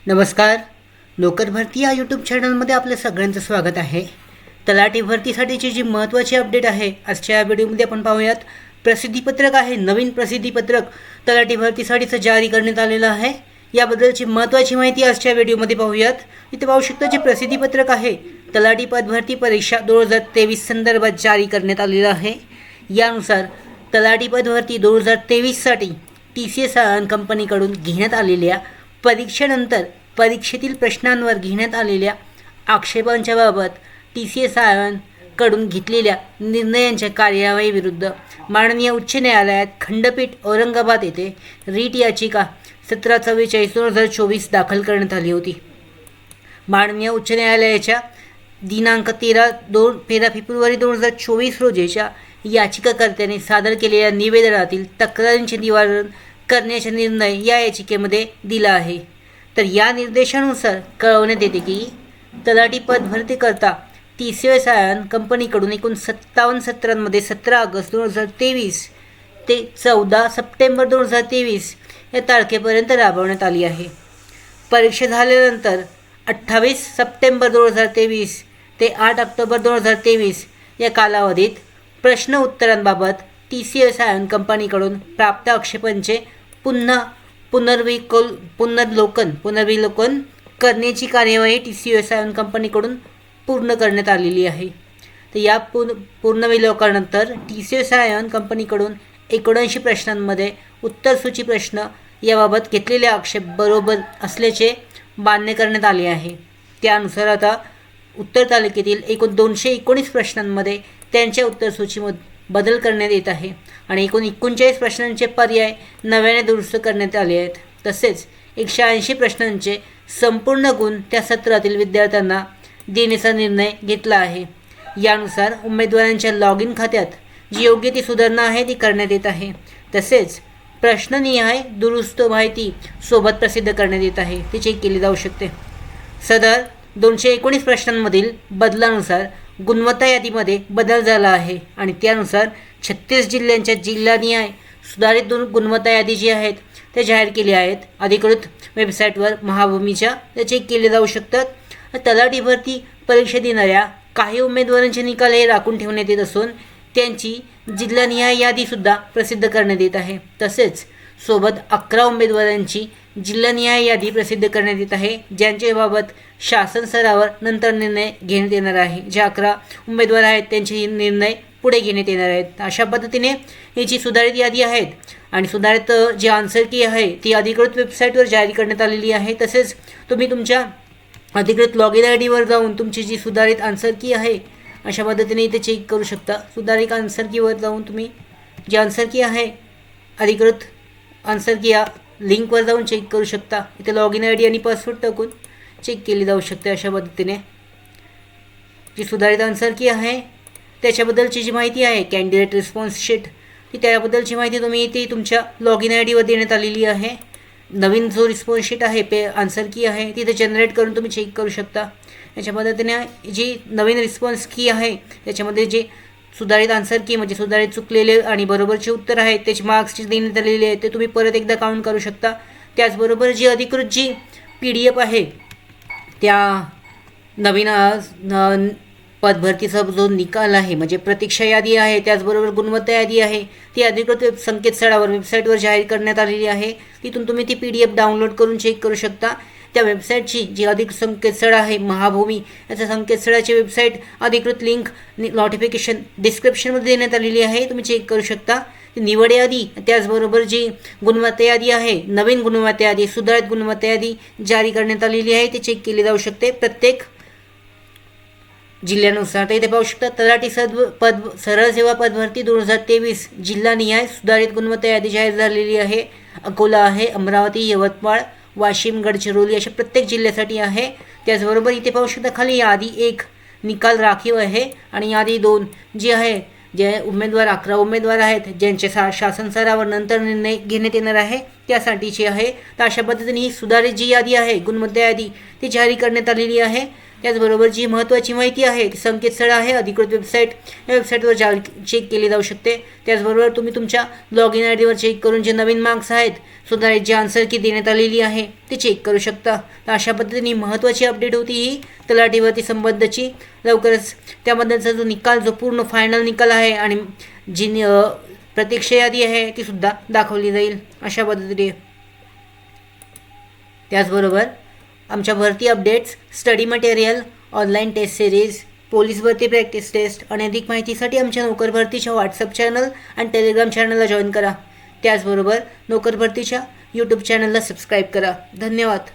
नमस्कार. नोकर भरती या यूट्यूब चॅनलमध्ये आपलं सगळ्यांचं स्वागत आहे. तलाठी भरतीसाठीची जी महत्त्वाची अपडेट आहे आजच्या व्हिडिओमध्ये आपण पाहूयात. प्रसिद्धीपत्रक आहे, नवीन प्रसिद्धीपत्रक तलाठी भरतीसाठीचं जारी करण्यात आलेलं आहे. याबद्दलची महत्त्वाची माहिती आजच्या व्हिडिओमध्ये पाहूयात. इथे पाहू शकता जे प्रसिद्धीपत्रक आहे तलाठी पद भरती परीक्षा 2023 संदर्भात जारी करण्यात आलेलं आहे. यानुसार तलाठी पद भरती 2023साठी TCS आयन कंपनीकडून घेण्यात आलेल्या परीक्षेनंतर परीक्षेतील प्रश्नांवर घेण्यात आलेल्या आक्षेपांच्या बाबत TCS आयन कडून घेतलेल्या निर्णयांच्या कार्यवाहीविरुद्ध माननीय उच्च न्यायालयात खंडपीठ औरंगाबाद येथे रीट याचिका 17/44/2024 दाखल करण्यात आली होती. माननीय उच्च न्यायालयाच्या दिनांक 13 फेब्रुवारी 2024 रोजीच्या याचिकाकर्त्याने सादर केलेल्या निवेदनातील तक्रारींचे निवारण करण्याचा निर्णय या याचिकेमध्ये दिला आहे. तर या निर्देशानुसार कळवण्यात येते की तलाठी पद भरतीकरता TCS आयन कंपनीकडून एकूण 57 सत्रांमध्ये 17 ऑगस्ट 2023 ते 14 सप्टेंबर 2023 या तारखेपर्यंत राबवण्यात आली आहे. परीक्षा झाल्यानंतर 28 सप्टेंबर 2023 ते 8 ऑक्टोबर 2023 या कालावधीत प्रश्न उत्तरांबाबत TCS आयन कंपनीकडून प्राप्त आक्षेपांचे पुनर्विलोकन करण्याची कार्यवाही TCS आयन कंपनीकडून पूर्ण करण्यात आलेली आहे. तर या पुनर्विलोकनानंतर TCS आयन कंपनीकडून 79 प्रश्नांमध्ये उत्तरसूची प्रश्न याबाबत घेतलेले आक्षेप बरोबर असल्याचे मान्य करण्यात आले आहे. त्यानुसार आता उत्तर तालुक्यातील एकूण 219 प्रश्नांमध्ये त्यांच्या उत्तरसूचीमध्ये बदल करण्यात येत आहे आणि एकूण 39 प्रश्नांचे पर्याय नव्याने दुरुस्त करण्यात आले आहेत. तसेच 180 प्रश्नांचे संपूर्ण गुण त्या सत्रातील विद्यार्थ्यांना देण्याचा निर्णय घेतला आहे. यानुसार उमेदवारांच्या लॉग इन खात्यात जी योग्य ती सुधारणा आहे ती करण्यात येत आहे. तसेच प्रश्ननिहाय दुरुस्त माहिती सोबत प्रसिद्ध करण्यात येत आहे, ती चेक केली जाऊ शकते. सदर 219 प्रश्नांमधील बदलानुसार गुणवत्ता यादीमध्ये बदल झाला आहे आणि त्यानुसार 36 जिल्ह्यांच्या जिल्हानिहाय सुधारित गुणवत्ता यादी जी आहेत त्या जाहीर केल्या आहेत. अधिकृत वेबसाईटवर महाभूमीच्या त्या चेक केले जाऊ शकतात. तलाठी भरती परीक्षा देणाऱ्या काही उमेदवारांचे निकाल हे राखून ठेवण्यात येत असून त्यांची जिल्हानिहाय यादीसुद्धा प्रसिद्ध करण्यात येत आहे. तसेच सोबत 11 उमेदवारांची जिल्हानिहाय यादी प्रसिद्ध करण्यात येत आहे, ज्यांच्याबाबत शासन स्तरावर नंतर निर्णय घेण्यात येणार आहे. जे 11 उमेदवार आहेत त्यांचे निर्णय पुढे घेण्यात येणार आहेत. अशा पद्धतीने ही जी सुधारित यादी आहेत आणि सुधारित जी आन्सर की आहे ती अधिकृत वेबसाईटवर जारी करण्यात आलेली आहे. तसेच तुम्ही तुमच्या अधिकृत लॉग इन IDवर जाऊन तुमची जी सुधारित आन्सर की आहे अशा पद्धतीने इथे चेक करू शकता. सुधारित आन्सर कीवर जाऊन तुम्ही जी आन्सर की आहे अधिकृत आन्सर की या लिंकवर जाऊन चेक करू शकता. इथे लॉग इन ID आणि पासवर्ड टाकून चेक केली जाऊ शकते. अशा पद्धतीने जी सुधारित आन्सर की आहे त्याच्याबद्दलची जी माहिती आहे कॅन्डिडेट रिस्पॉन्स शीट ती त्याबद्दलची माहिती तुम्ही इथे तुमच्या लॉग इन IDवर देण्यात आलेली आहे. नवीन जो रिस्पॉन्स शीट आहे आन्सर की आहे तिथे जनरेट करून तुम्ही चेक करू शकता. याच्या पद्धतीने जी नवीन रिस्पॉन्स की आहे त्याच्यामध्ये जे सुधारित आन्सर की म्हणजे सुधारित चुकलेले आणि बरोबरचे उत्तर आहेत त्याची मार्क्स जी देण्यात आलेले आहेत ते तुम्ही परत एकदा काउंट करू शकता. त्याचबरोबर जी अधिकृत जी PDF आहे त्या नवीन पदभरतीचा जो निकाल आहे म्हणजे प्रतीक्षा यादी आहे त्याचबरोबर गुणवत्ता यादी आहे ती अधिकृत संकेतस्थळावर वेबसाईटवर जाहीर करण्यात आलेली आहे. तिथून तुम्ही ती PDF डाउनलोड करून चेक करू शकता. त्या वेबसाईटची जी अधिकृत संकेतस्थळ आहे महाभूमी याच्या संकेतस्थळाची वेबसाईट अधिकृत लिंक नोटिफिकेशन डिस्क्रिप्शनमध्ये देण्यात आलेली आहे, तुम्ही चेक करू शकता. निवड यादी त्याचबरोबर जी गुणवत्ता यादी आहे नवीन गुणवत्ता यादी सुधारित गुणवत्ता यादी जारी करण्यात आलेली आहे ती चेक केली जाऊ शकते प्रत्येक जिल्ह्यानुसार. तर इथे पाहू शकता तलाठी सरळ सेवा पदभरती 2023 जिल्हानिहाय सुधारित गुणवत्ता यादी जाहीर झालेली आहे. अकोला आहे, अमरावती, यवतमाळ, वाशिम, गडचिरोली अशा प्रत्येक जिल्ह्यासाठी आहे. त्याचबरोबर इथे पाहू शकता खाली यादी 1 निकाल राखीव आहे आणि यादी 2 जी आहे जे उमेदवार 11 उमेदवार आहेत ज्यांचे शासन स्तरावर नंतर निर्णय घेण्यात येणार आहे त्यासाठीची आहे. तर अशा पद्धतीने ही सुधारित जी यादी आहे गुणवत्ता यादी ती जारी करण्यात आलेली आहे. त्याचबरोबर जी महत्त्वाची माहिती आहे ती संकेतस्थळ आहे अधिकृत वेबसाईट, या वेबसाईटवर चेक केली जाऊ शकते. त्याचबरोबर तुम्ही तुमच्या लॉग इन आय डीवर चेक करून जे नवीन मार्क्स आहेत, सुधारित जी आन्सर की देण्यात आलेली आहे ते चेक करू शकता. तर अशा पद्धतीने महत्त्वाची अपडेट होती ही तलाठी भरती संबंधची. लवकरच त्याबद्दलचा जो निकाल, जो पूर्ण फायनल निकाल आहे आणि जी प्रत्यक्ष यादी आहे ती सुद्धा दाखवली जाईल अशा पद्धतीने. त्याचबरोबर आमच्या भरती updates, study material, online test series, police भरती प्रॅक्टिस टेस्ट आणि अधिक माहितीसाठी आमच्या नोकर भरतीच्या व्हॉट्सअप चॅनल आणि टेलिग्राम चॅनलला जॉईन करा. त्याचबरोबर नोकर भरतीच्या यूट्यूब चॅनलला सबस्क्राईब करा. धन्यवाद.